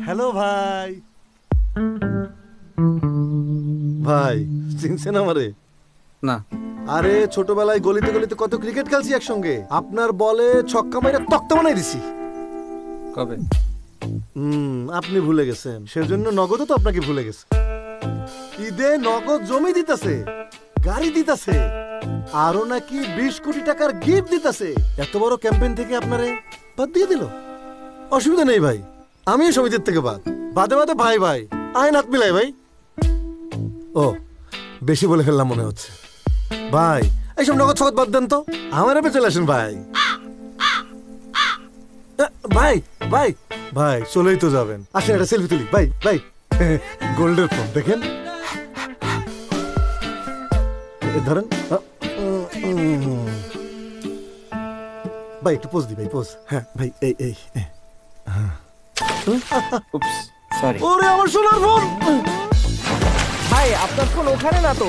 Hello ভাই। ভাই চিনছেন আমারে? না। আরে ছোটবেলায় গলিতে গলিতে কত ক্রিকেট খেলছি একসঙ্গে। আপনার বলে ছক্কা মাইরা তক্তা বানাই দিছি। কবে? আপনি ভুলে গেছেন, সেজন্য নগদও তো আপনাকে ভুলে গেছে। ঈদে নগদ জমি দিতেছে, গাড়ি দিতেছে, আরো নাকি 20 কোটি টাকার গিফট দিতেছে। এত বড় ক্যাম্পেইন থেকে আপনারে বাদ দিয়ে দিল। অসুবিধা নেই ভাই, আমিও সমিতির থেকে বাদে বাদে ভাই ভাই আইন হাত মিলাই ভাই। ও বেশি বলে ফেললাম মনে হচ্ছে। ভাই এইসব নগদ ছগদ বাদ দেন তো, আমার এপে চলে আসেন ভাই। ভাই ভাই ভাই চলেই তো যাবেন, আসেন একটা সেলফি তুলি। ভাই ভাই গোল্ডের ফোন দেখেন, ধরেন ভাই একটু পোজ দি ভাই, পোজ। হ্যাঁ ভাই এই এই উপস, সরি। ওরে আমার সোনার ফোন। ভাই আপনার ফোন ওখানে না তো।